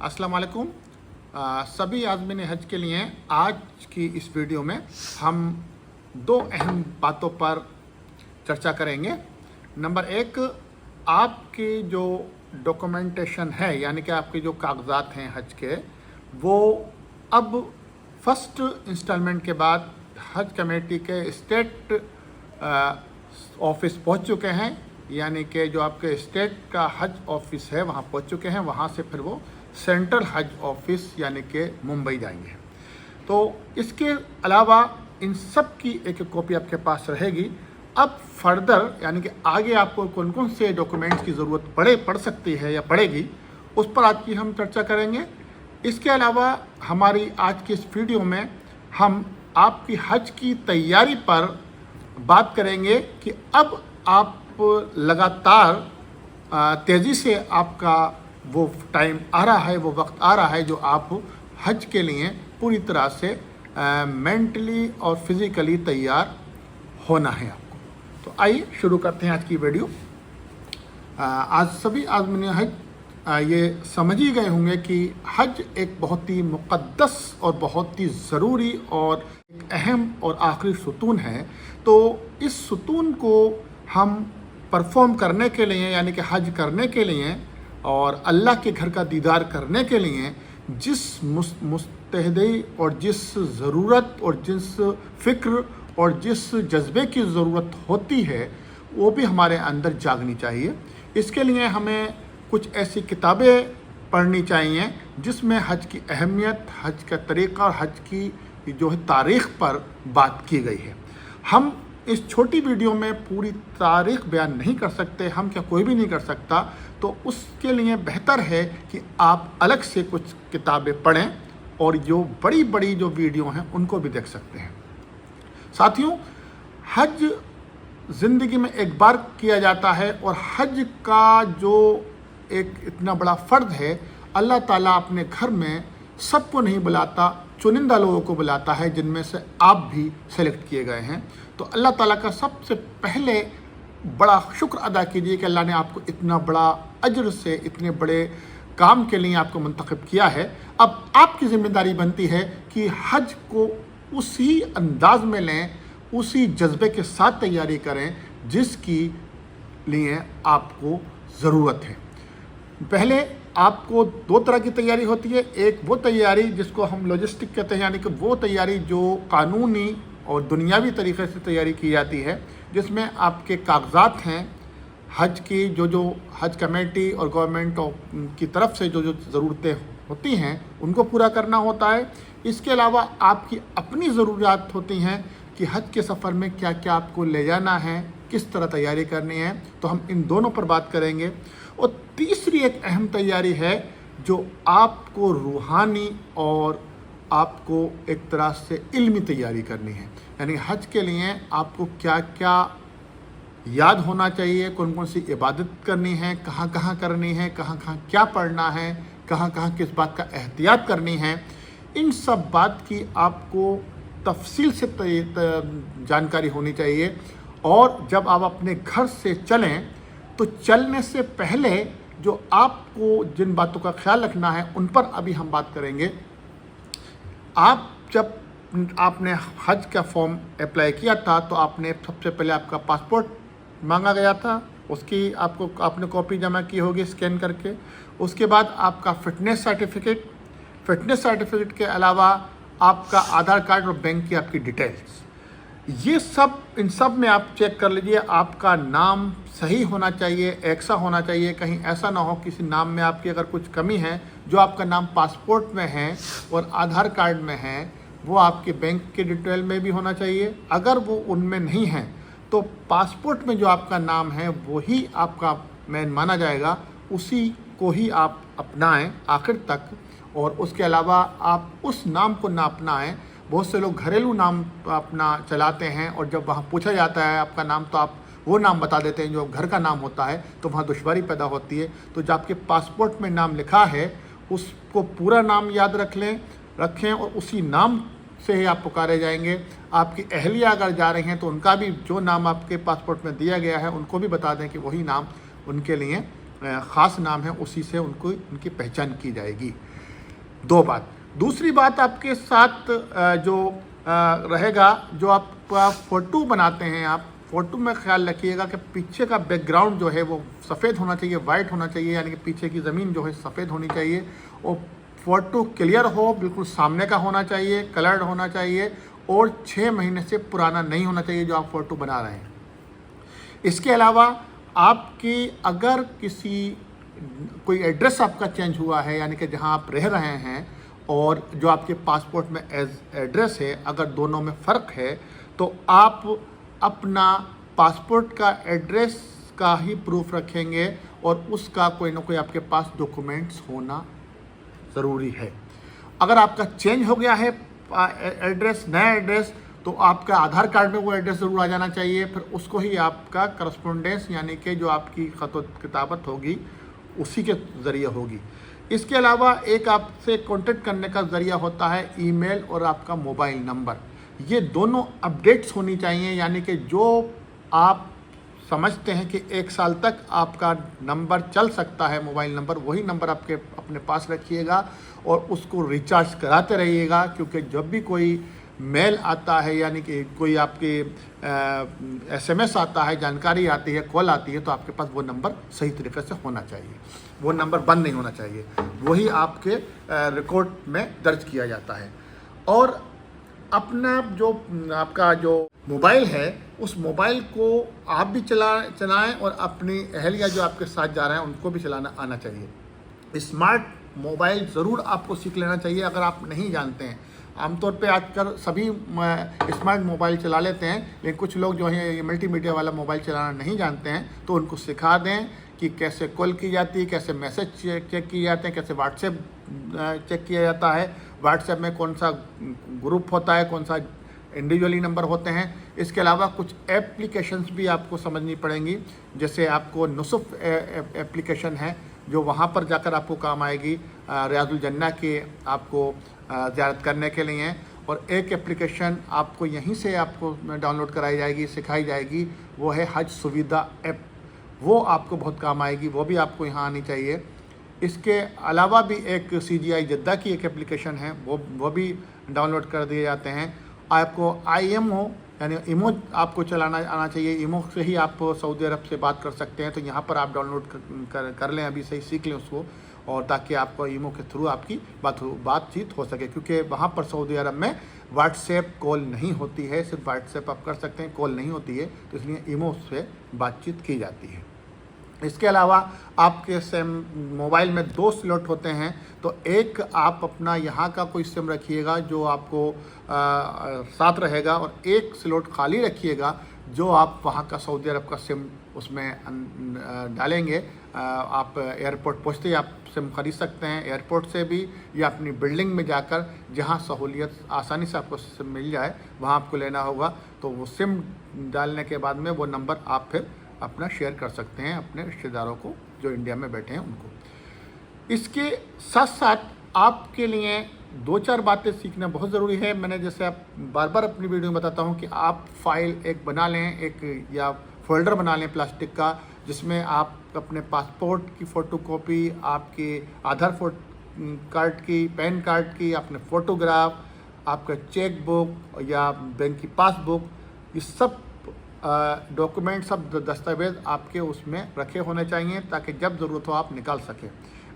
अस्सलाम वालेकुम। सभी आज़मीन हज के लिए आज की इस वीडियो में हम दो अहम बातों पर चर्चा करेंगे। नंबर एक, आपकी जो डॉक्यूमेंटेशन है यानी कि आपके जो कागजात हैं हज के, वो अब फर्स्ट इंस्टॉलमेंट के बाद हज कमेटी के स्टेट ऑफिस पहुंच चुके हैं, यानी कि जो आपके स्टेट का हज ऑफिस है वहां पहुंच चुके हैं। वहां से फिर वो सेंट्रल हज ऑफिस यानी कि मुंबई जाएंगे। तो इसके अलावा इन सब की एक कॉपी आपके पास रहेगी। अब फर्दर यानी कि आगे आपको कौन कौन से डॉक्यूमेंट्स की ज़रूरत पड़ सकती है या पड़ेगी, उस पर आज की हम चर्चा करेंगे। इसके अलावा हमारी आज की इस वीडियो में हम आपकी हज की तैयारी पर बात करेंगे कि अब आप लगातार तेज़ी से आपका वो टाइम आ रहा है, वो वक्त आ रहा है जो आप हज के लिए पूरी तरह से मेंटली और फिज़िकली तैयार होना है आपको। तो आइए शुरू करते हैं आज की वीडियो। आज सभी आज़मीन हज ये समझ ही गए होंगे कि हज एक बहुत ही मुक़द्दस और बहुत ही ज़रूरी और एक अहम और आखिरी सुतून है। तो इस सुतून को हम परफॉर्म करने के लिए यानी कि हज करने के लिए और अल्लाह के घर का दीदार करने के लिए जिस मुस्तहदी और जिस ज़रूरत और जिस फ़िक्र और जिस जज्बे की ज़रूरत होती है, वो भी हमारे अंदर जागनी चाहिए। इसके लिए हमें कुछ ऐसी किताबें पढ़नी चाहिए जिसमें हज की अहमियत, हज का तरीक़ा और हज की जो है तारीख़ पर बात की गई है। हम इस छोटी वीडियो में पूरी तारीख़ बयान नहीं कर सकते, हम क्या कोई भी नहीं कर सकता। तो उसके लिए बेहतर है कि आप अलग से कुछ किताबें पढ़ें और जो बड़ी बड़ी जो वीडियो हैं उनको भी देख सकते हैं। साथियों, हज ज़िंदगी में एक बार किया जाता है और हज का जो एक इतना बड़ा फ़र्ज है, अल्लाह ताला अपने घर में सबको नहीं बुलाता, चुनिंदा लोगों को बुलाता है, जिनमें से आप भी सेलेक्ट किए गए हैं। तो अल्लाह ताला का सबसे पहले बड़ा शुक्र अदा कीजिए कि अल्लाह ने आपको इतना बड़ा अजर से इतने बड़े काम के लिए आपको मुंतखब किया है। अब आपकी ज़िम्मेदारी बनती है कि हज को उसी अंदाज में लें, उसी जज्बे के साथ तैयारी करें जिसकी लिए आपको ज़रूरत है। पहले आपको दो तरह की तैयारी होती है। एक वो तैयारी जिसको हम लॉजिस्टिक कहते हैं, यानी कि वो तैयारी जो कानूनी और दुनियावी तरीक़े से तैयारी की जाती है, जिसमें आपके कागजात हैं हज की, जो हज कमेटी और गवर्नमेंट की तरफ से जो ज़रूरतें होती हैं उनको पूरा करना होता है। इसके अलावा आपकी अपनी ज़रूरियात होती हैं कि हज के सफ़र में क्या क्या आपको ले जाना है, किस तरह तैयारी करनी है। तो हम इन दोनों पर बात करेंगे। और तीसरी एक अहम तैयारी है जो आपको रूहानी और आपको एक तरह से इल्मी तैयारी करनी है। यानी हज के लिए आपको क्या क्या याद होना चाहिए, कौन कौन सी इबादत करनी है, कहाँ कहाँ करनी है, कहाँ कहाँ क्या पढ़ना है, कहाँ कहाँ किस बात का एहतियात करनी है। इन सब बात की आपको तफसील से जानकारी होनी चाहिए। और जब आप अपने घर से चलें तो चलने से पहले जो आपको जिन बातों का ख्याल रखना है उन पर अभी हम बात करेंगे। जब आपने हज का फॉर्म अप्लाई किया था तो आपने सबसे पहले आपका पासपोर्ट मांगा गया था, उसकी आपने कॉपी जमा की होगी स्कैन करके। उसके बाद आपका फ़िटनेस सर्टिफिकेट के अलावा आपका आधार कार्ड और बैंक की आपकी डिटेल्स, ये सब इन सब में आप चेक कर लीजिए। आपका नाम सही होना चाहिए, एक सा होना चाहिए। कहीं ऐसा ना हो किसी नाम में आपकी अगर कुछ कमी है, जो आपका नाम पासपोर्ट में है और आधार कार्ड में है वो आपके बैंक के डिटेल में भी होना चाहिए। अगर वो उनमें नहीं है तो पासपोर्ट में जो आपका नाम है वही आपका मेन माना जाएगा, उसी को ही आप अपनाएं आखिर तक। और उसके अलावा आप उस नाम को ना अपनाएं। बहुत से लोग घरेलू नाम अपना चलाते हैं और जब वहाँ पूछा जाता है आपका नाम तो आप वो नाम बता देते हैं जो घर का नाम होता है, तो वहाँ दुश्वारी पैदा होती है। तो जो आपके पासपोर्ट में नाम लिखा है उसको पूरा नाम याद रखें और उसी नाम से ही आप पुकारे जाएंगे। आपकी अहलिया अगर जा रही हैं तो उनका भी जो नाम आपके पासपोर्ट में दिया गया है उनको भी बता दें कि वही नाम उनके लिए ख़ास नाम है उसी से उनको उनकी पहचान की जाएगी। दो बात। दूसरी बात आपके साथ जो रहेगा, जो आप फ़ोटो बनाते हैं, आप फ़ोटो में ख्याल रखिएगा कि पीछे का बैकग्राउंड जो है वो सफ़ेद होना चाहिए, वाइट होना चाहिए, यानी कि पीछे की ज़मीन जो है सफ़ेद होनी चाहिए और फ़ोटो क्लियर हो, बिल्कुल सामने का होना चाहिए, कलर्ड होना चाहिए और 6 महीने से पुराना नहीं होना चाहिए जो आप फ़ोटो बना रहे हैं। इसके अलावा आपकी अगर कोई एड्रेस आपका चेंज हुआ है, यानी कि जहां आप रह रहे हैं और जो आपके पासपोर्ट में एड्रेस है, अगर दोनों में फ़र्क है तो आप अपना पासपोर्ट का एड्रेस का ही प्रूफ रखेंगे और उसका कोई ना कोई आपके पास डॉक्यूमेंट्स होना ज़रूरी है। अगर आपका चेंज हो गया है एड्रेस, नया एड्रेस, तो आपका आधार कार्ड में वो एड्रेस ज़रूर आ जाना चाहिए। फिर उसको ही आपका करस्पोंडेंस यानी कि जो आपकी ख़त किताबत होगी उसी के ज़रिए होगी। इसके अलावा एक आपसे कांटेक्ट करने का ज़रिया होता है ईमेल और आपका मोबाइल नंबर। ये दोनों अपडेट्स होनी चाहिए, यानी कि जो आप समझते हैं कि 1 साल तक आपका नंबर चल सकता है, मोबाइल नंबर, वही नंबर आपके अपने पास रखिएगा और उसको रिचार्ज कराते रहिएगा, क्योंकि जब भी कोई मेल आता है, यानी कि कोई आपके SMS आता है, जानकारी आती है, कॉल आती है, तो आपके पास वो नंबर सही तरीके से होना चाहिए, वो नंबर बंद नहीं होना चाहिए, वही आपके रिकॉर्ड में दर्ज किया जाता है। और अपना जो आपका जो मोबाइल है, उस मोबाइल को आप भी चलाएं और अपनी अहलिया जो आपके साथ जा रहे हैं उनको भी चलाना आना चाहिए। स्मार्ट मोबाइल ज़रूर आपको सीख लेना चाहिए अगर आप नहीं जानते हैं। आमतौर पे आजकल सभी स्मार्ट मोबाइल चला लेते हैं, लेकिन कुछ लोग जो हैं ये मल्टीमीडिया वाला मोबाइल चलाना नहीं जानते हैं, तो उनको सिखा दें कि कैसे कॉल की जाती है, कैसे मैसेज चेक किए जाते हैं, कैसे व्हाट्सएप चेक किया जाता है, व्हाट्सएप में कौन सा ग्रुप होता है, कौन सा इंडिविजुअली नंबर होते हैं। इसके अलावा कुछ एप्लीकेशंस भी आपको समझनी पड़ेंगी, जैसे आपको नुसुफ एप्लीकेशन है जो वहाँ पर जाकर आपको काम आएगी, रियाजुल जन्ना के आपको ज़ियारत करने के लिए। और एक एप्लीकेशन आपको यहीं से आपको डाउनलोड कराई जाएगी, सिखाई जाएगी, वो है हज सुविधा ऐप, वो आपको बहुत काम आएगी, वो भी आपको यहाँ आनी चाहिए। इसके अलावा भी एक CGI जद्दा की एक एप्लीकेशन है, वो भी डाउनलोड कर दिए जाते हैं। आपको IMO यानी इमो आपको चलाना आना चाहिए, इमो से ही आप सऊदी अरब से बात कर सकते हैं, तो यहाँ पर आप डाउनलोड कर लें, अभी से ही सीख लें उसको, और ताकि आपको इमो के थ्रू आपकी बातचीत हो सके, क्योंकि वहाँ पर सऊदी अरब में व्हाट्सएप कॉल नहीं होती है, सिर्फ व्हाट्सएप आप कर सकते हैं, कॉल नहीं होती है, तो इसलिए इमो से बातचीत की जाती है। इसके अलावा आपके सिम मोबाइल में 2 स्लॉट होते हैं, तो एक आप अपना यहाँ का कोई सिम रखिएगा जो आपको साथ रहेगा, और एक स्लॉट खाली रखिएगा जो आप वहाँ का सऊदी अरब का सिम उसमें डालेंगे। आप एयरपोर्ट पहुँचते ही आप सिम खरीद सकते हैं, एयरपोर्ट से भी, या अपनी बिल्डिंग में जाकर जहाँ सहूलियत आसानी से आपको सिम मिल जाए वहाँ आपको लेना होगा। तो वो सिम डालने के बाद में वो नंबर आप फिर अपना शेयर कर सकते हैं अपने रिश्तेदारों को जो इंडिया में बैठे हैं उनको। इसके साथ साथ आपके लिए 2-4 बातें सीखना बहुत ज़रूरी है। मैंने जैसे आप बार बार अपनी वीडियो में बताता हूँ कि आप फाइल एक बना लें, एक या फोल्डर बना लें प्लास्टिक का, जिसमें आप अपने पासपोर्ट की फ़ोटोकॉपी, आपके आधार कार्ड की, पैन कार्ड की, अपने फ़ोटोग्राफ, आपका चेक बुक या बैंक की पासबुक, ये सब डॉक्यूमेंट, सब दस्तावेज़ आपके उसमें रखे होने चाहिए, ताकि जब ज़रूरत हो आप निकाल सकें।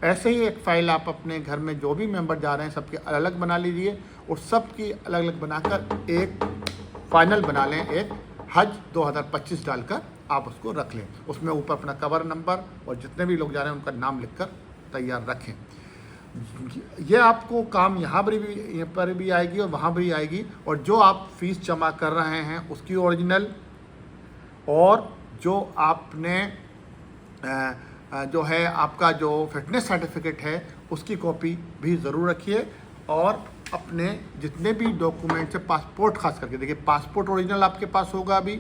ऐसे ही एक फ़ाइल आप अपने घर में जो भी मेंबर जा रहे हैं सबके अलग अलग बना लीजिए, और सबकी अलग अलग बनाकर एक फ़ाइनल बना लें, एक हज 2025 डालकर आप उसको रख लें। उसमें ऊपर अपना कवर नंबर और जितने भी लोग जा रहे हैं उनका नाम लिखकर तैयार रखें। ये आपको काम यहाँ पर भी आएगी और वहाँ भी आएगी। और जो आप फीस जमा कर रहे हैं उसकी ओरिजिनल, और जो आपने जो है आपका जो फिटनेस सर्टिफिकेट है उसकी कॉपी भी ज़रूर रखिए। और अपने जितने भी डॉक्यूमेंट्स है, पासपोर्ट खास करके देखिए, पासपोर्ट ओरिजिनल आपके पास होगा, अभी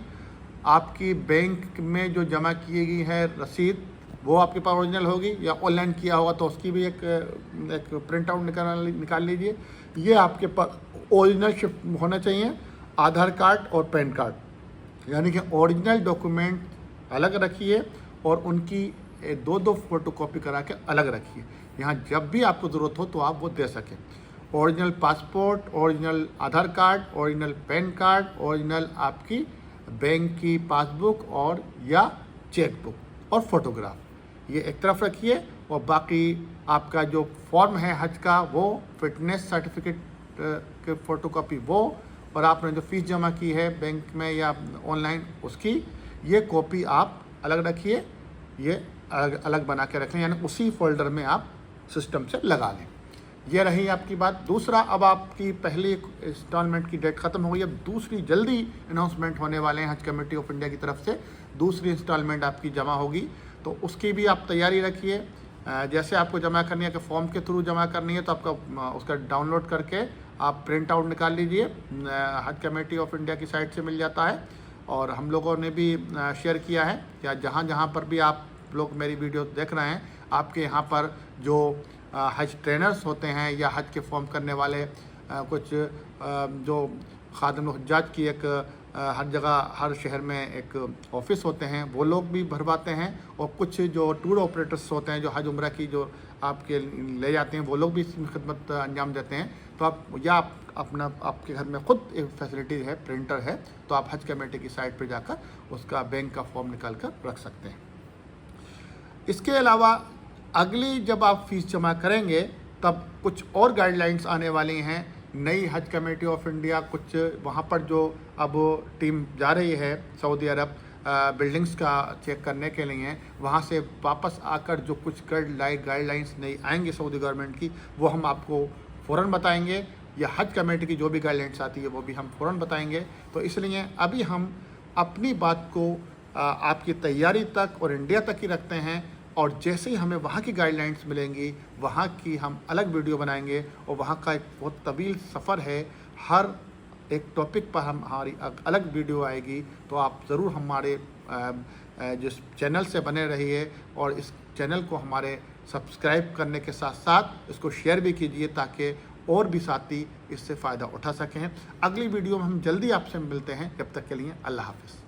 आपकी बैंक में जो जमा की गई है रसीद वो आपके पास ओरिजिनल होगी, या ऑनलाइन किया होगा तो उसकी भी एक प्रिंट आउट निकाल लीजिए। ये आपके पास ओरिजिनल होना चाहिए, आधार कार्ड और पैन कार्ड, यानी कि ओरिजिनल डॉक्यूमेंट अलग रखिए और उनकी दो दो फोटो कॉपी करा के अलग रखिए। यहाँ जब भी आपको ज़रूरत हो तो आप वो दे सकें। Original passport, original Aadhaar card, original PAN card, original आपकी बैंक की पासबुक और या चेकबुक और फोटोग्राफ, ये एक तरफ रखिए। और बाकी आपका जो फॉर्म है हज का, वो फिटनेस सर्टिफिकेट के फ़ोटोकॉपी वो, और आपने जो फ़ीस जमा की है बैंक में या ऑनलाइन, उसकी ये कॉपी आप अलग रखिए। ये अलग अलग बना के रखें, यानी उसी फोल्डर में आप सिस्टम से लगा लें। ये रही आपकी बात। दूसरा, अब आपकी पहली इंस्टॉलमेंट की डेट ख़त्म हो गई, अब दूसरी जल्दी अनाउंसमेंट होने वाले हैं हज कमेटी ऑफ इंडिया की तरफ से। दूसरी इंस्टॉलमेंट आपकी जमा होगी, तो उसकी भी आप तैयारी रखिए। जैसे आपको जमा करनी है कि फॉर्म के थ्रू जमा करनी है, तो आपका उसका डाउनलोड करके आप प्रिंट आउट निकाल लीजिए। हज कमेटी ऑफ इंडिया की साइट से मिल जाता है, और हम लोगों ने भी शेयर किया है कि जहाँ जहाँ पर भी आप लोग मेरी वीडियो देख रहे हैं, आपके यहाँ पर जो हज ट्रेनर्स होते हैं या हज के फॉर्म करने वाले कुछ जो खादिम हुज्जाज की एक हर जगह हर शहर में एक ऑफिस होते हैं, वो लोग भी भरवाते हैं। और कुछ जो टूर ऑपरेटर्स होते हैं जो हज उम्रा की जो आपके ले जाते हैं, वो लोग भी इसमें खिदमत अंजाम देते हैं। तो आप या आप अपना आपके घर में ख़ुद एक फैसिलिटी है, प्रिंटर है, तो आप हज कमेटी की साइट पर जाकर उसका बैंक का फॉर्म निकाल कर रख सकते हैं। इसके अलावा अगली जब आप फ़ीस जमा करेंगे तब कुछ और गाइडलाइंस आने वाली हैं। नई हज कमेटी ऑफ इंडिया कुछ वहाँ पर जो अब टीम जा रही है सऊदी अरब बिल्डिंग्स का चेक करने के लिए, वहाँ से वापस आकर जो कुछ गाइडलाइंस नई आएंगी सऊदी गवर्नमेंट की, वो हम आपको फ़ौरन बताएंगे। या हज कमेटी की जो भी गाइडलाइंस आती है वो भी हम फ़ौरन बताएंगे। तो इसलिए अभी हम अपनी बात को आपकी तैयारी तक और इंडिया तक ही रखते हैं, और जैसे ही हमें वहाँ की गाइडलाइंस मिलेंगी वहाँ की हम अलग वीडियो बनाएंगे। और वहाँ का एक बहुत तवील सफ़र है, हर एक टॉपिक पर हमारी अलग वीडियो आएगी। तो आप ज़रूर हमारे जिस चैनल से बने रहिए, और इस चैनल को हमारे सब्सक्राइब करने के साथ साथ इसको शेयर भी कीजिए, ताकि और भी साथी इससे फ़ायदा उठा सकें। अगली वीडियो में हम जल्दी आपसे मिलते हैं, जब तक के लिए अल्लाह हाफ़िज़।